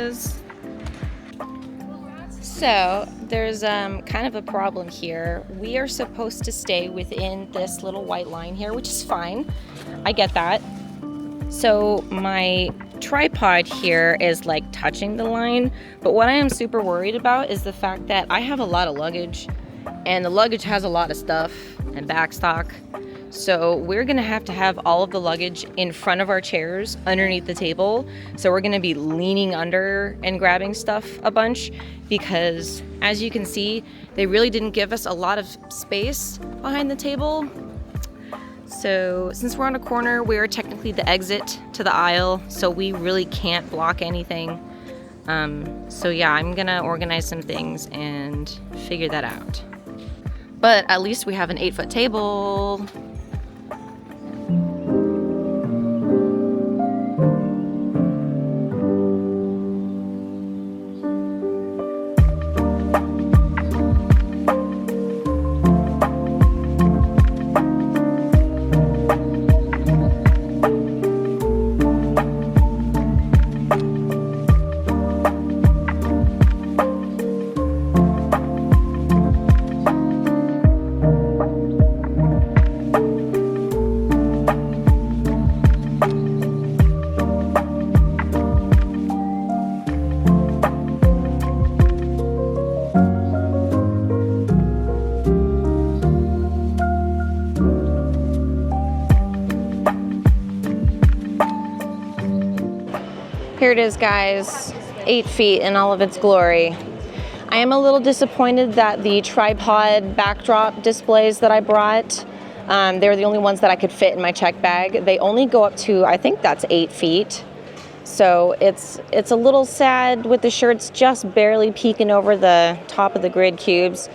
guys. So there's kind of a problem here. We are supposed to stay within this little white line here, which is fine. I get that. So my tripod here is like touching the line, but what I am super worried about is the fact that I have a lot of luggage, and the luggage has a lot of stuff and backstock. So we're gonna have to have all of the luggage in front of our chairs underneath the table. So we're gonna be leaning under and grabbing stuff a bunch, because as you can see, they really didn't give us a lot of space behind the table. So since we're on a corner, we are technically the exit to the aisle, so we really can't block anything. So yeah, I'm gonna organize some things and figure that out. But at least we have an 8-foot table. Here it is, guys, 8 feet in all of its glory. I am a little disappointed that the tripod backdrop displays that I brought, they're the only ones that I could fit in my check bag. They only go up to, I think that's 8 feet. So it's a little sad with the shirts just barely peeking over the top of the grid cubes.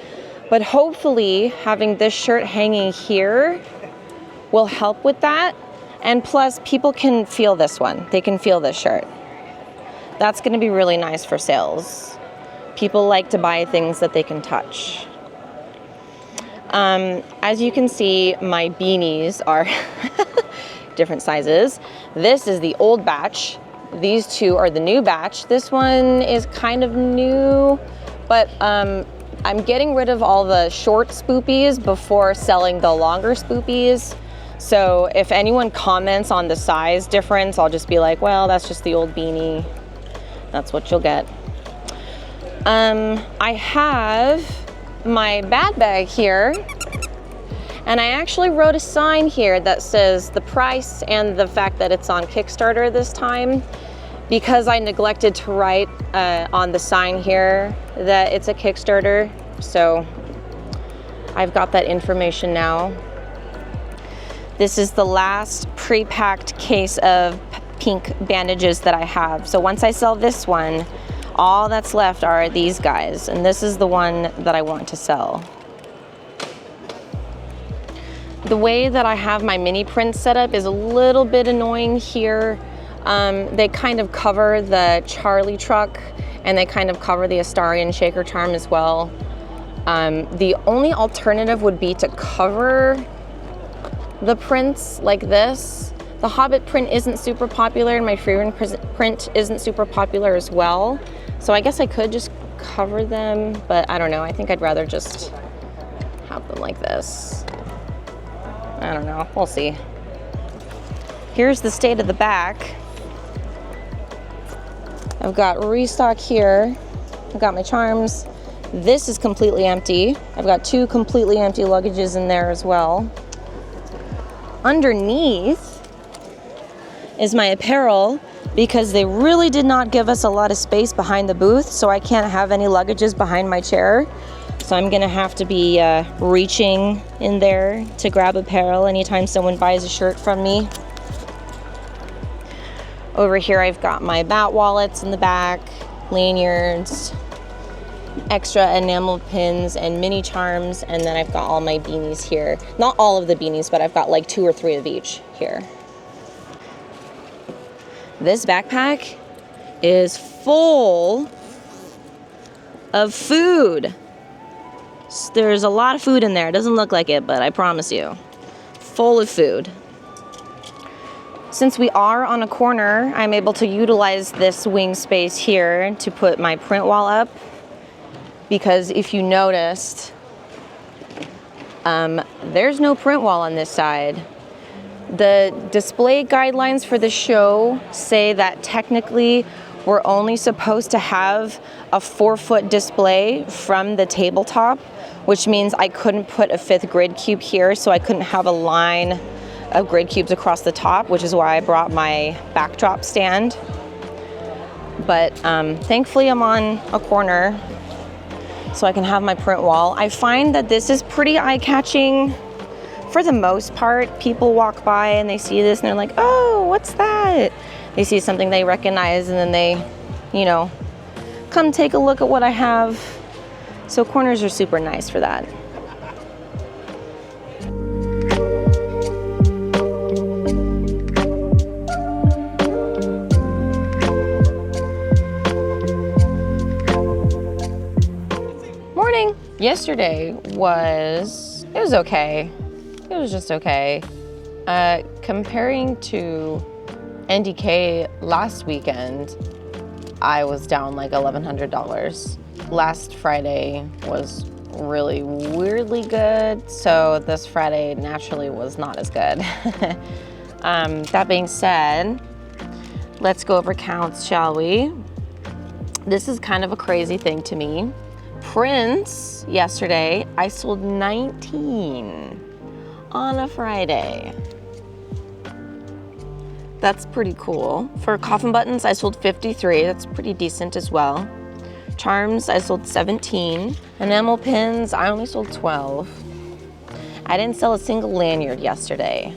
But hopefully having this shirt hanging here will help with that. And plus, people can feel this one. They can feel this shirt. That's going to be really nice for sales. People like to buy things that they can touch. As you can see, my beanies are different sizes. This is the old batch. These two are the new batch. This one is kind of new, but I'm getting rid of all the short spoopies before selling the longer spoopies. So if anyone comments on the size difference, I'll just be like, well, that's just the old beanie. That's what you'll get. I have my bag here, and I actually wrote a sign here that says the price and the fact that it's on Kickstarter this time, because I neglected to write on the sign here that it's a Kickstarter. So I've got that information now. This is the last pre-packed case of pink bandages that I have. So once I sell this one, all that's left are these guys, and this is the one that I want to sell. The way that I have my mini prints set up is a little bit annoying here. They kind of cover the Charlie truck, and they kind of cover the Astarian shaker charm as well. The only alternative would be to cover the prints like this. The Hobbit print isn't super popular, and my Freeman print isn't super popular as well. So I guess I could just cover them, but I don't know. I think I'd rather just have them like this. I don't know, we'll see. Here's the state of the back. I've got restock here. I've got my charms. This is completely empty. I've got 2 completely empty luggages in there as well. Underneath is my apparel, because they really did not give us a lot of space behind the booth, so I can't have any luggages behind my chair. So I'm gonna have to be reaching in there to grab apparel anytime someone buys a shirt from me. Over here I've got my bat wallets in the back, lanyards, extra enamel pins and mini charms, and then I've got all my beanies here. Not all of the beanies, but I've got like 2 or 3 of each here. This backpack is full of food. There's a lot of food in there. It doesn't look like it, but I promise you, full of food. Since we are on a corner, I'm able to utilize this wing space here to put my print wall up, because if you noticed, there's no print wall on this side. The display guidelines for the show say that technically we're only supposed to have a 4-foot display from the tabletop, which means I couldn't put a 5th grid cube here, so I couldn't have a line of grid cubes across the top, which is why I brought my backdrop stand. But thankfully I'm on a corner, so I can have my print wall. I find that this is pretty eye-catching. For the most part, people walk by and they see this and they're like, oh, what's that? They see something they recognize and then they, you know, come take a look at what I have. So corners are super nice for that. Morning. Yesterday was okay. It was just okay. Comparing to NDK last weekend, I was down like $1,100. Last Friday was really weirdly good, so this Friday naturally was not as good. That being said, let's go over counts, shall we? This is kind of a crazy thing to me. Prints, yesterday, I sold 19 on a Friday. That's pretty cool. For coffin buttons, I sold 53. That's pretty decent as well. Charms, I sold 17. Enamel pins, I only sold 12. I didn't sell a single lanyard yesterday.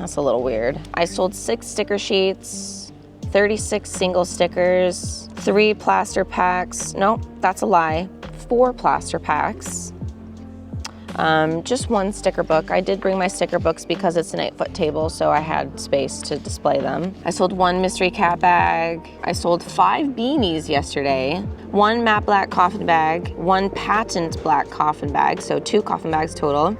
That's a little weird. I sold 6 sticker sheets, 36 single stickers, 3 plaster packs. Nope, that's a lie. 4 plaster packs. Just 1 sticker book. I did bring my sticker books because it's an 8-foot table, so I had space to display them. I sold 1 mystery cat bag. I sold 5 beanies yesterday, 1 matte black coffin bag, 1 patent black coffin bag, so 2 coffin bags total.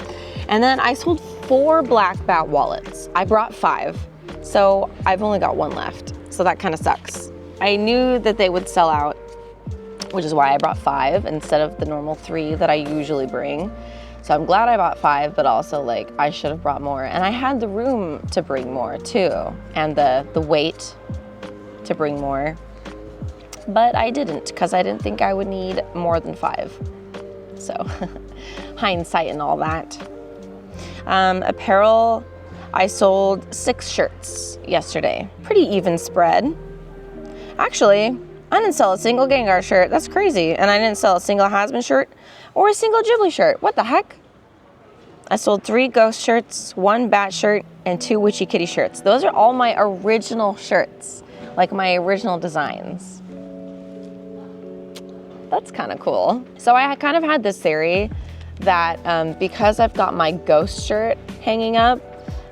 And then I sold 4 black bat wallets. I brought 5, so I've only got 1 left. So that kind of sucks. I knew that they would sell out, which is why I brought 5 instead of the normal 3 that I usually bring. So I'm glad I bought 5, but also like I should have brought more. And I had the room to bring more too, and the weight to bring more. But I didn't, because I didn't think I would need more than 5. So hindsight and all that. Apparel, I sold 6 shirts yesterday. Pretty even spread. Actually, I didn't sell a single Gengar shirt. That's crazy. And I didn't sell a single Hasbin shirt or a single Ghibli shirt. What the heck? I sold 3 Ghost shirts, 1 Bat shirt, and 2 Witchy Kitty shirts. Those are all my original shirts, like my original designs. That's kind of cool. So I kind of had this theory that because I've got my Ghost shirt hanging up,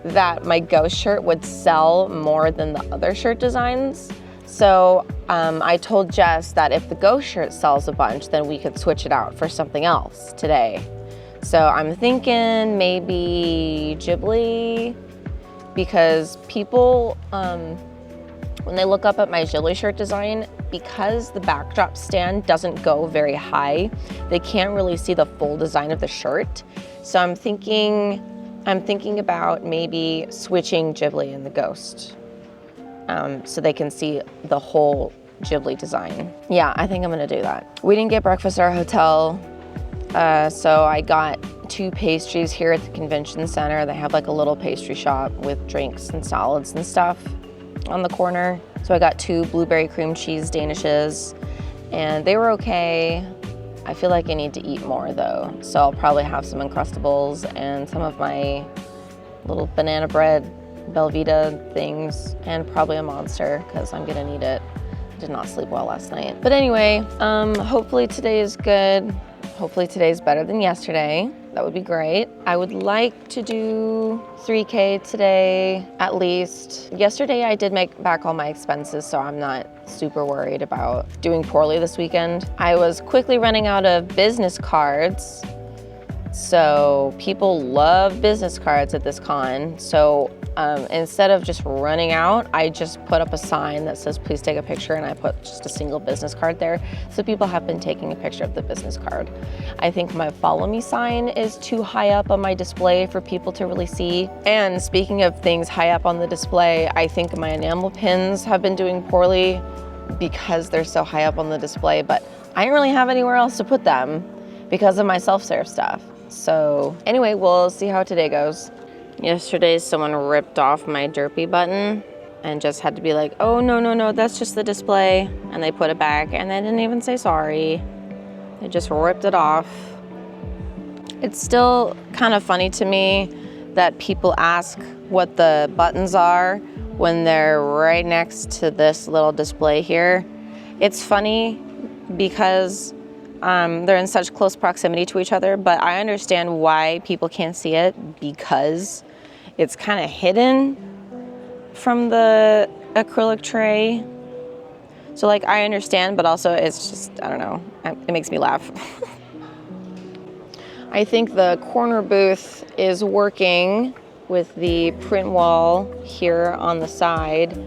that my Ghost shirt would sell more than the other shirt designs. So I told Jess that if the Ghost shirt sells a bunch, then we could switch it out for something else today. So I'm thinking maybe Ghibli, because people, when they look up at my Ghibli shirt design, because the backdrop stand doesn't go very high, they can't really see the full design of the shirt. So I'm thinking about maybe switching Ghibli and the Ghost. So they can see the whole Ghibli design. Yeah, I think I'm gonna do that. We didn't get breakfast at our hotel, so I got 2 pastries here at the convention center. They have like a little pastry shop with drinks and salads and stuff on the corner. So I got 2 blueberry cream cheese Danishes, and they were okay. I feel like I need to eat more though, so I'll probably have some Uncrustables and some of my little banana bread Belvita things, and probably a Monster because I'm gonna need it. I did not sleep well last night. But anyway, hopefully today is good. Hopefully today's better than yesterday. That would be great. I would like to do 3K today, at least. Yesterday I did make back all my expenses, so I'm not super worried about doing poorly this weekend. I was quickly running out of business cards, So people love business cards at this con. So instead of just running out, I just put up a sign that says, please take a picture, and I put just a single business card there. So people have been taking a picture of the business card. I think my follow me sign is too high up on my display for people to really see. And speaking of things high up on the display, I think my enamel pins have been doing poorly because they're so high up on the display, but I didn't really have anywhere else to put them because of my self-serve stuff. So anyway, we'll see how today goes. Yesterday, someone ripped off my derpy button and just had to be like, oh, no, that's just the display. And they put it back and they didn't even say sorry. They just ripped it off. It's still kind of funny to me that people ask what the buttons are when they're right next to this little display here. It's funny because they're in such close proximity to each other, but I understand why people can't see it because it's kind of hidden from the acrylic tray. So like, I understand, but also it's just, I don't know, it makes me laugh. I think the corner booth is working with the print wall here on the side.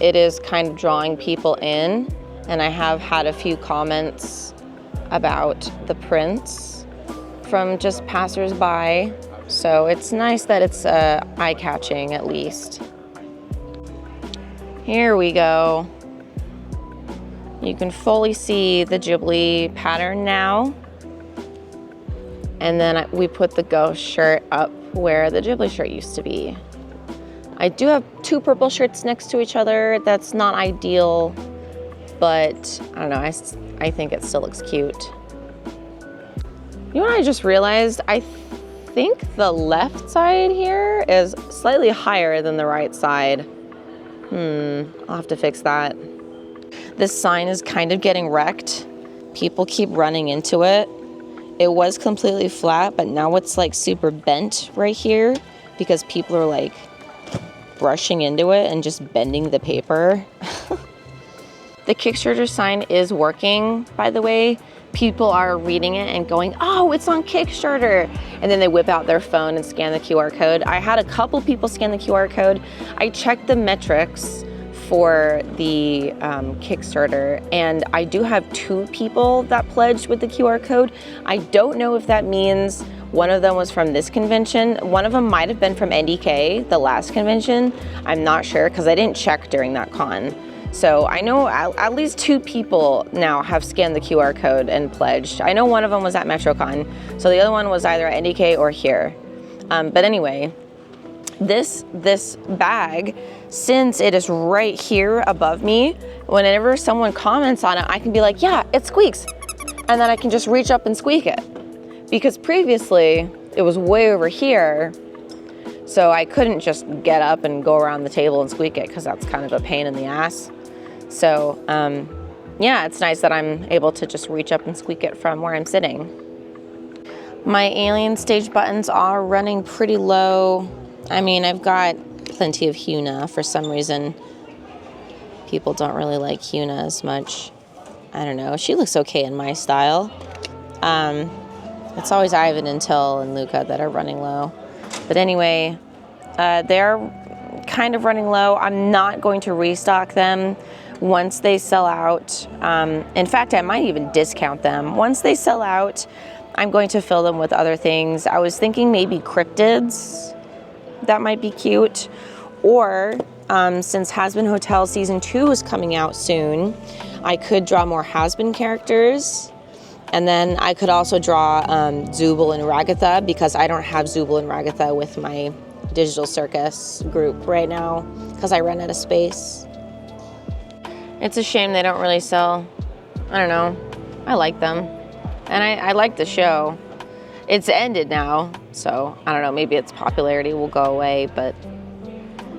It is kind of drawing people in, and I have had a few comments about the prints from just passersby. So it's nice that it's eye-catching at least. Here we go. You can fully see the Ghibli pattern now. And then we put the ghost shirt up where the Ghibli shirt used to be. I do have two purple shirts next to each other. That's not ideal, but I don't know, I think it still looks cute. You know what I just realized? I think the left side here is slightly higher than the right side. I'll have to fix that. This sign is kind of getting wrecked. People keep running into it. It was completely flat, but now it's like super bent right here because people are like brushing into it and just bending the paper. The Kickstarter sign is working, by the way. People are reading it and going, oh, it's on Kickstarter. And then they whip out their phone and scan the QR code. I had a couple people scan the QR code. I checked the metrics for the Kickstarter, and I do have 2 people that pledged with the QR code. I don't know if that means one of them was from this convention. One of them might have been from NDK, the last convention. I'm not sure because I didn't check during that con. So I know at least 2 people now have scanned the QR code and pledged. I know one of them was at MetroCon, so the other one was either at NDK or here. But anyway, this bag, since it is right here above me, whenever someone comments on it, I can be like, yeah, it squeaks. And then I can just reach up and squeak it. Because previously, it was way over here, so I couldn't just get up and go around the table and squeak it because that's kind of a pain in the ass. So yeah, it's nice that I'm able to just reach up and squeak it from where I'm sitting. My alien stage buttons are running pretty low. I mean, I've got plenty of Huna. For some reason, people don't really like Huna as much. I don't know. She looks okay in my style. It's always Ivan and Till and Luca that are running low. But anyway, they're kind of running low. I'm not going to restock them once they sell out. In fact, I might even discount them. Once they sell out, I'm going to fill them with other things. I was thinking maybe cryptids. That might be cute. Or since Hazbin Hotel Season 2 is coming out soon, I could draw more Hazbin characters. And then I could also draw Zubul and Ragatha, because I don't have Zubul and Ragatha with my Digital Circus group right now because I ran out of space. It's a shame they don't really sell. I don't know. I like them. And I like the show. It's ended now, so I don't know, maybe its popularity will go away, but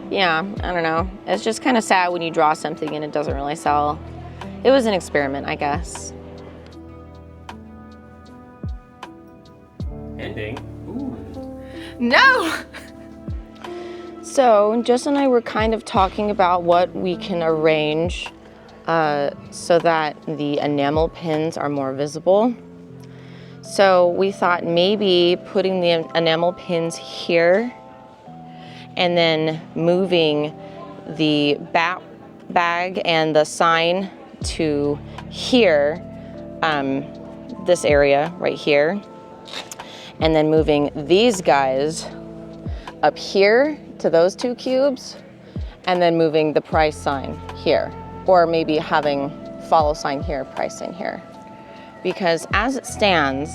yeah, I don't know. It's just kind of sad when you draw something and it doesn't really sell. It was an experiment, I guess. Ending? Ooh. No! So, Jess and I were kind of talking about what we can arrange so that the enamel pins are more visible. So we thought maybe putting the enamel pins here and then moving the bat bag and the sign to here, this area right here, and then moving these guys up here to those two cubes, and then moving the price sign here, or maybe having follow sign here, price sign here. Because as it stands,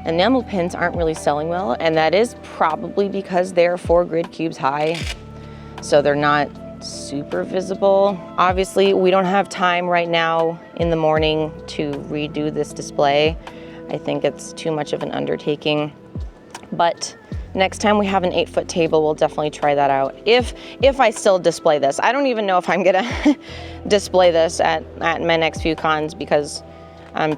enamel pins aren't really selling well, and that is probably because they're 4 grid cubes high, so they're not super visible. Obviously, we don't have time right now in the morning to redo this display. I think it's too much of an undertaking, but next time we have an 8-foot table, we'll definitely try that out. If I still display this. I don't even know if I'm gonna display this at my next few cons, because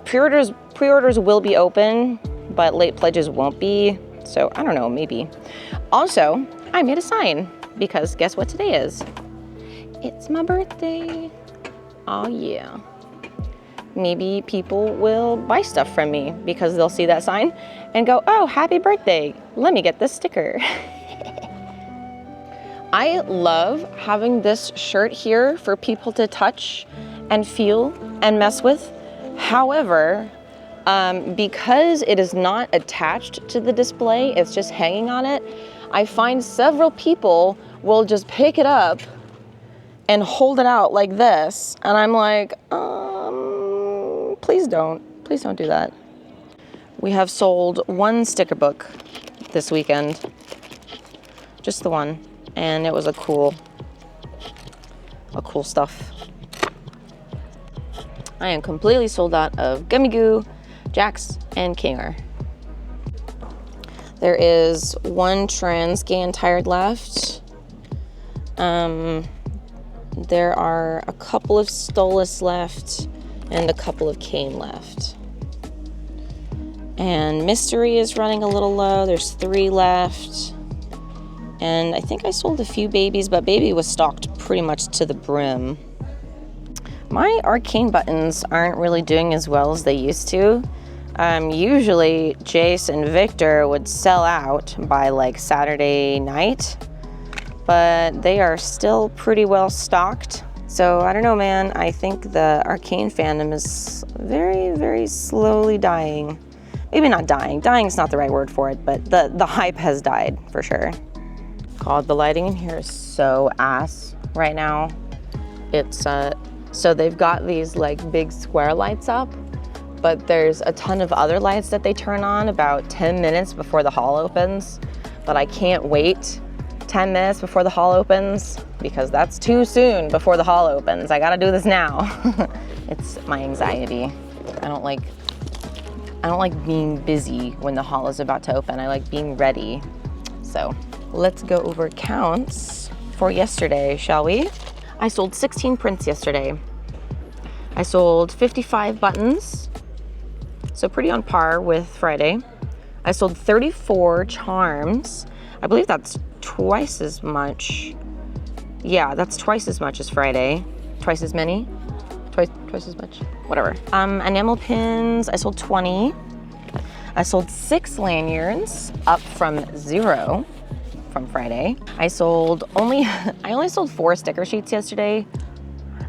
pre-orders will be open, but late pledges won't be. So I don't know, maybe. Also, I made a sign because guess what today is? It's my birthday. Oh yeah. Maybe people will buy stuff from me because they'll see that sign and go, oh, happy birthday. Let me get this sticker. I love having this shirt here for people to touch and feel and mess with. However, because it is not attached to the display, it's just hanging on it, I find several people will just pick it up and hold it out like this. And I'm like, please don't do that. We have sold 1 sticker book this weekend, just the one. And it was a cool stuff. I am completely sold out of Gummy Goo, Jax, and Kinger. There is 1 Transgan Tired left. There are a couple of Stolas left and a couple of Cane left. And Mystery is running a little low. There's 3 left. And I think I sold a few babies, but baby was stocked pretty much to the brim. My arcane buttons aren't really doing as well as they used to. Usually Jace and Victor would sell out by like Saturday night, but they are still pretty well stocked. So I don't know, man. I think the arcane fandom is very, very slowly dying. Maybe not dying. Dying is not the right word for it, but the hype has died for sure. God, the lighting in here is so ass right now. It's so they've got these like big square lights up, but there's a ton of other lights that they turn on about 10 minutes before the hall opens. But I can't wait 10 minutes before the hall opens because that's too soon before the hall opens. I gotta do this now. It's my anxiety. I don't like being busy when the hall is about to open. I like being ready. So let's go over counts for yesterday, shall we? I sold 16 prints yesterday. I sold 55 buttons, so pretty on par with Friday. I sold 34 charms. I believe that's twice as much. Yeah, that's twice as much as Friday. Twice as many? Twice as much? Whatever. Enamel pins, I sold 20. I sold 6 lanyards, up from 0 from Friday. I only sold 4 sticker sheets yesterday,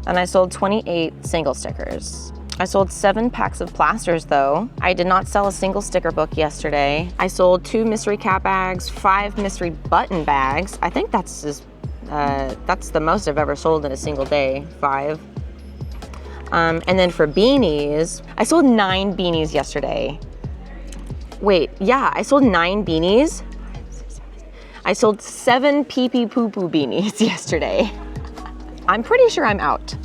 and I sold 28 single stickers. I sold 7 packs of plasters though. I did not sell a single sticker book yesterday. I sold 2 mystery cat bags, 5 mystery button bags. I think that's the most I've ever sold in a single day, 5. And then for beanies, I sold 9 beanies yesterday. Wait, yeah, I sold 9 beanies. I sold 7 pee-pee poo-poo beanies yesterday. I'm pretty sure I'm out.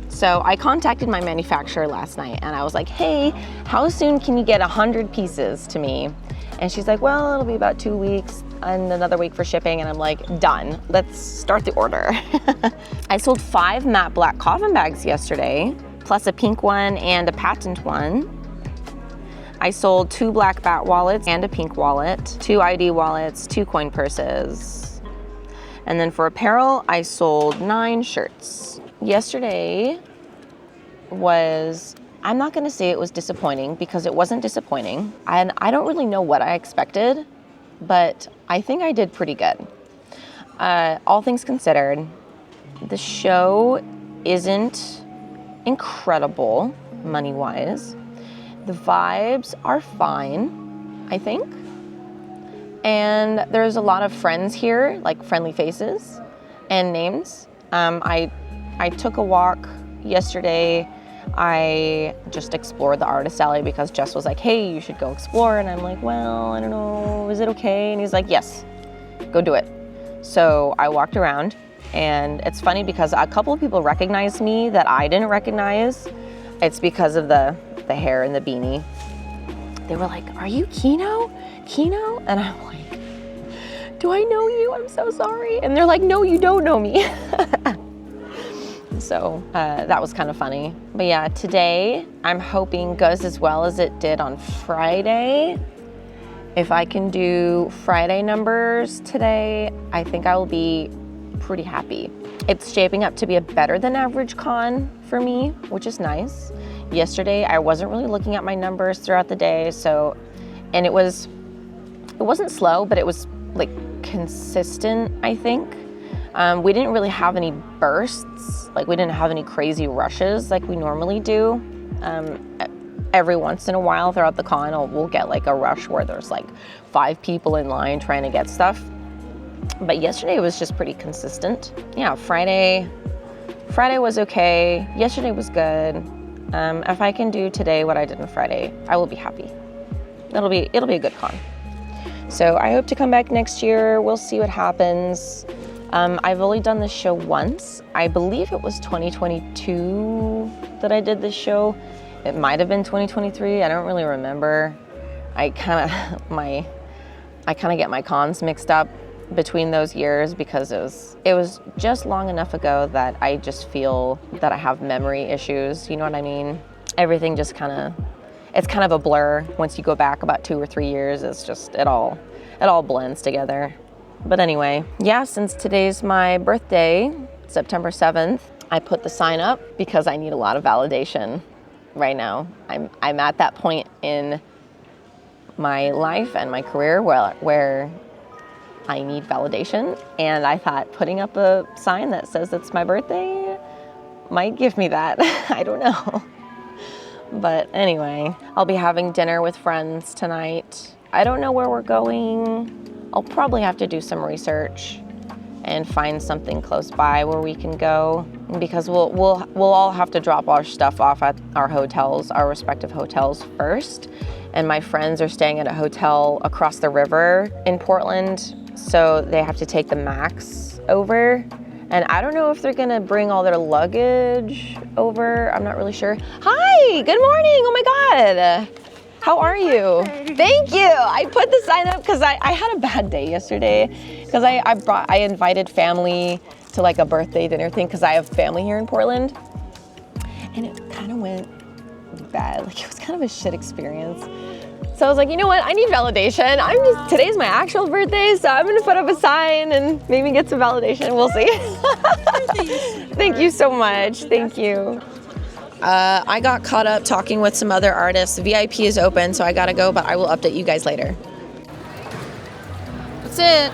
So I contacted my manufacturer last night and I was like, hey, how soon can you get 100 pieces to me? And she's like, well, it'll be about 2 weeks and another week for shipping. And I'm like, done, let's start the order. I sold 5 matte black coffin bags yesterday, plus a pink one and a patent one. I sold 2 black bat wallets and a pink wallet, 2 ID wallets, 2 coin purses. And then for apparel, I sold 9 shirts. Yesterday was I'm not gonna say it was disappointing because it wasn't disappointing. And I don't really know what I expected, but I think I did pretty good. All things considered, the show isn't incredible money-wise. The vibes are fine, I think. And there's a lot of friends here, like friendly faces and names. I took a walk yesterday. I just explored the artist alley because Jess was like, hey, you should go explore. And I'm like, well, I don't know, is it okay? And he's like, yes, go do it. So I walked around, and it's funny because a couple of people recognized me that I didn't recognize. It's because of the hair and the beanie. They were like, are you Kino? Kino? And I'm like, do I know you? I'm so sorry. And they're like, no, you don't know me. So that was kind of funny. But yeah, today I'm hoping goes as well as it did on Friday. If I can do Friday numbers today, I think I will be pretty happy. It's shaping up to be a better than average con for me, which is nice. Yesterday, I wasn't really looking at my numbers throughout the day, and it wasn't slow, but it was like consistent, I think. We didn't really have any bursts, like we didn't have any crazy rushes like we normally do. Every once in a while throughout the con, we'll get like a rush where there's like 5 people in line trying to get stuff. But yesterday was just pretty consistent. Yeah, Friday was okay. Yesterday was good. If I can do today what I did on Friday, I will be happy. It'll be a good con. So I hope to come back next year. We'll see what happens. I've only done this show once. I believe it was 2022 that I did this show. It might have been 2023. I don't really remember. I kind of get my cons mixed up between those years because it was just long enough ago that I just feel that I have memory issues. You know what I mean? Everything just it's kind of a blur once you go back about 2 or 3 years. It's just it all blends together. But anyway, yeah, since today's my birthday, September 7th, I put the sign up because I need a lot of validation right now. I'm at that point in my life and my career where I need validation, and I thought putting up a sign that says it's my birthday might give me that. I don't know. But anyway, I'll be having dinner with friends tonight. I don't know where we're going. I'll probably have to do some research and find something close by where we can go, because we'll all have to drop our stuff off at our hotels, our respective hotels first. And my friends are staying at a hotel across the river in Portland, so they have to take the Max over. And I don't know if they're gonna bring all their luggage over. I'm not really sure. Hi, good morning. Oh my God. How are you? Thank you. I put the sign up because I had a bad day yesterday because I invited family to like a birthday dinner thing because I have family here in Portland, and it kind of went bad. Like it was kind of a shit experience. So I was like, you know what? I need validation. Today's my actual birthday, so I'm gonna put up a sign and maybe get some validation. We'll see. Thank you so much. Thank you. I got caught up talking with some other artists. VIP is open, so I gotta go, but I will update you guys later. That's it.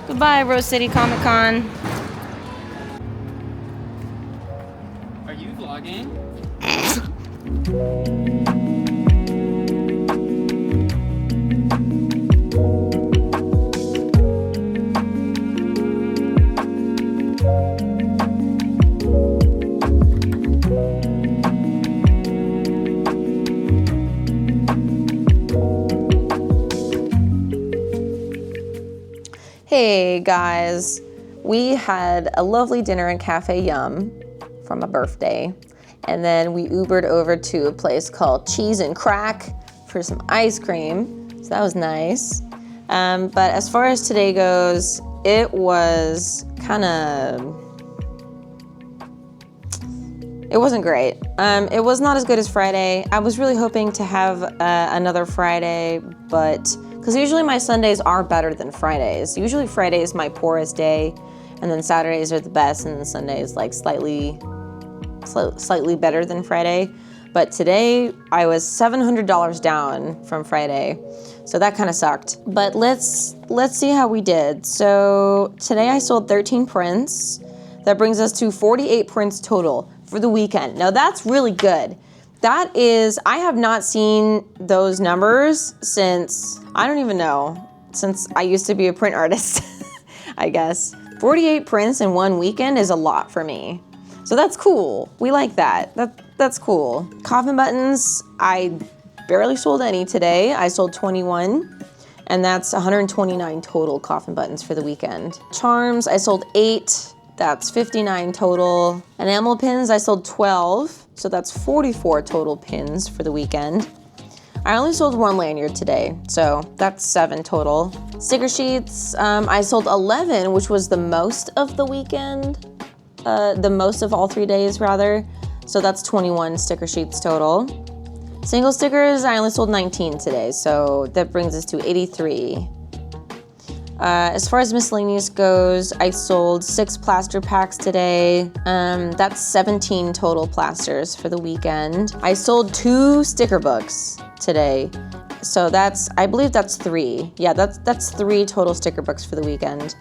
Goodbye, Rose City Comic Con. Are you vlogging? Hey guys, we had a lovely dinner in Cafe Yumm for my birthday, and then we Ubered over to a place called Cheese and Crack for some ice cream, so that was nice. But as far as today goes, it was it wasn't great. It was not as good as Friday. I was really hoping to have another Friday, but because usually my Sundays are better than Fridays. Usually Friday is my poorest day, and then Saturdays are the best, and then Sunday is like slightly better than Friday. But today I was $700 down from Friday. So that kind of sucked. But let's see how we did. So today I sold 13 prints. That brings us to 48 prints total for the weekend. Now that's really good. That is, I have not seen those numbers since, I don't even know, since I used to be a print artist, I guess. 48 prints in one weekend is a lot for me. So that's cool. We like that. That's cool. Coffin buttons, I barely sold any today. I sold 21, and that's 129 total coffin buttons for the weekend. Charms, I sold 8. That's 59 total. Enamel pins, I sold 12. So that's 44 total pins for the weekend. I only sold 1 lanyard today, so that's 7 total. Sticker sheets, I sold 11, which was the most of the weekend. The most of all 3 days, rather. So that's 21 sticker sheets total. Single stickers, I only sold 19 today, so that brings us to 83. As far as miscellaneous goes, I sold 6 plaster packs today. That's 17 total plasters for the weekend. I sold 2 sticker books today. So I believe that's 3. Yeah, that's 3 total sticker books for the weekend.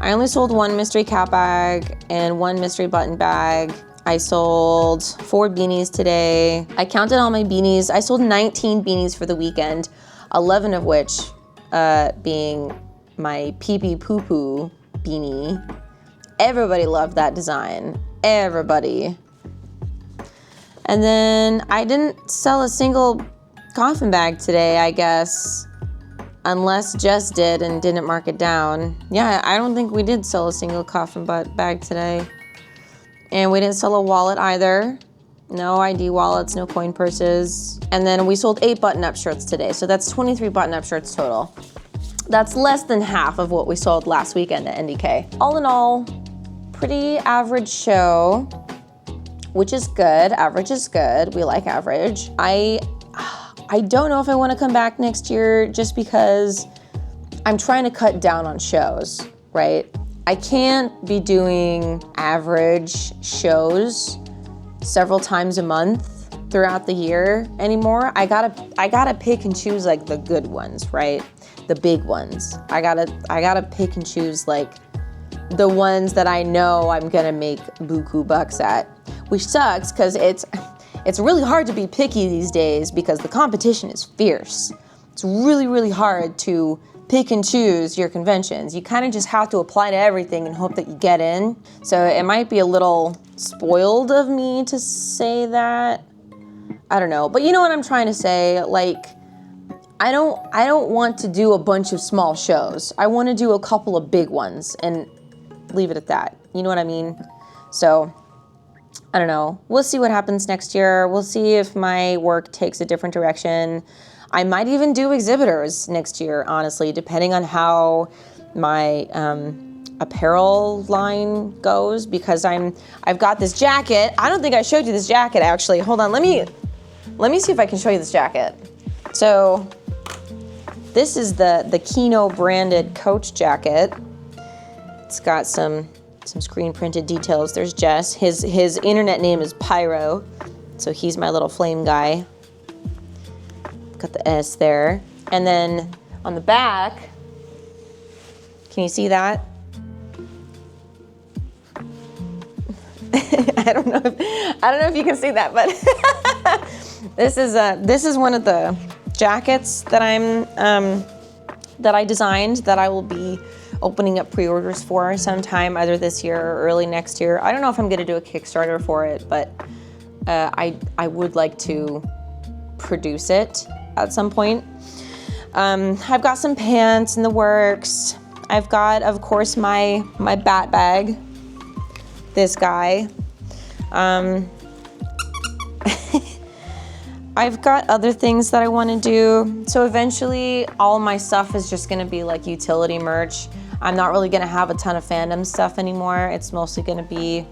I only sold 1 mystery cap bag and 1 mystery button bag. I sold 4 beanies today. I counted all my beanies. I sold 19 beanies for the weekend, 11 of which being my pee pee poo poo beanie. Everybody loved that design. Everybody. And then I didn't sell a single coffin bag today, I guess, unless Jess did and didn't mark it down. Yeah, I don't think we did sell a single coffin bag today. And we didn't sell a wallet either. No ID wallets, no coin purses. And then we sold 8 button-up shirts today, so that's 23 button-up shirts total. That's less than half of what we sold last weekend at NDK. All in all, pretty average show, which is good. Average is good. We like average. I don't know if I want to come back next year just because I'm trying to cut down on shows, right? I can't be doing average shows several times a month throughout the year anymore. I gotta pick and choose like the good ones, right? The big ones. I gotta pick and choose like the ones that I know I'm gonna make buku bucks at, which sucks because it's really hard to be picky these days because the competition is fierce. It's really, really hard to pick and choose your conventions. You kind of just have to apply to everything and hope that you get in. So it might be a little spoiled of me to say that. I don't know, but you know what I'm trying to say? Like, I don't want to do a bunch of small shows. I want to do a couple of big ones and leave it at that. You know what I mean? So, I don't know. We'll see what happens next year. We'll see if my work takes a different direction. I might even do exhibitors next year, honestly, depending on how my apparel line goes, because I've got this jacket. I don't think I showed you this jacket, actually. Hold on, let me see if I can show you this jacket. So this is the Kino branded Coach jacket. It's got some screen printed details. There's Jess. His internet name is Pyro, so he's my little flame guy. Got the S there. And then on the back, can you see that? I don't know if you can see that, but this is one of the jackets that I designed that I will be opening up pre-orders for sometime either this year or early next year. I don't know if I'm gonna do a Kickstarter for it, but I would like to produce it at some point. I've got some pants in the works. I've got, of course, my bat bag, this guy. I've got other things that I want to do. So eventually all my stuff is just gonna be like utility merch. I'm not really gonna have a ton of fandom stuff anymore. It's mostly gonna be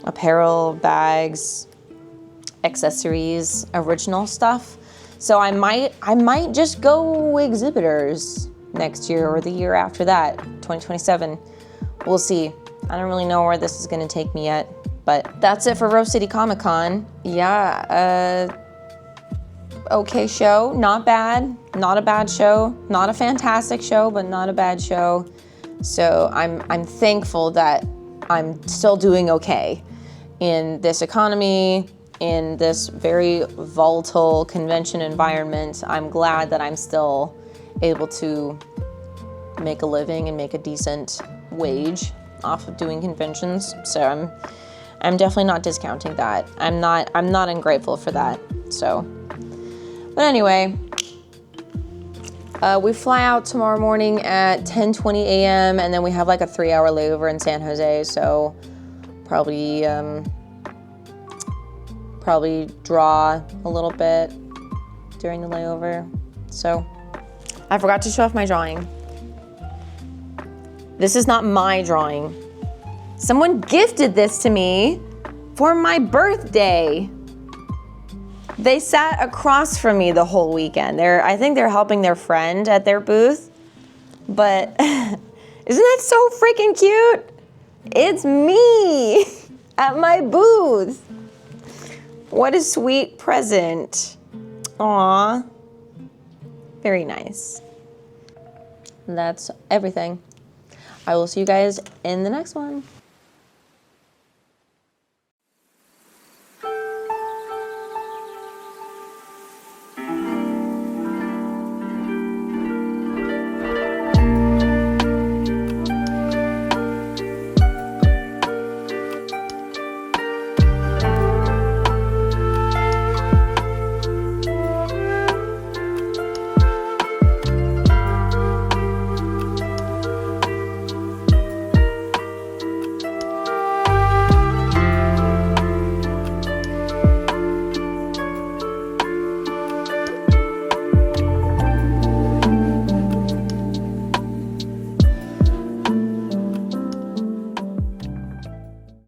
apparel, bags, accessories, original stuff. So I might just go exhibitors next year or the year after that, 2027. We'll see. I don't really know where this is gonna take me yet, But that's it for Rose City Comic Con. Yeah, okay show, not bad, not a bad show, not a fantastic show, but not a bad show. So I'm thankful that I'm still doing okay in this economy, in this very volatile convention environment. I'm glad that I'm still able to make a living and make a decent wage off of doing conventions. So I'm definitely not discounting that. I'm not ungrateful for that. So, but anyway, we fly out tomorrow morning at 10:20 a.m. and then we have like a 3-hour layover in San Jose. So probably draw a little bit during the layover. So I forgot to show off my drawing. This is not my drawing. Someone gifted this to me for my birthday. They sat across from me the whole weekend. I think they're helping their friend at their booth. But isn't that so freaking cute? It's me at my booth. What a sweet present. Aw. Very nice. That's everything. I will see you guys in the next one.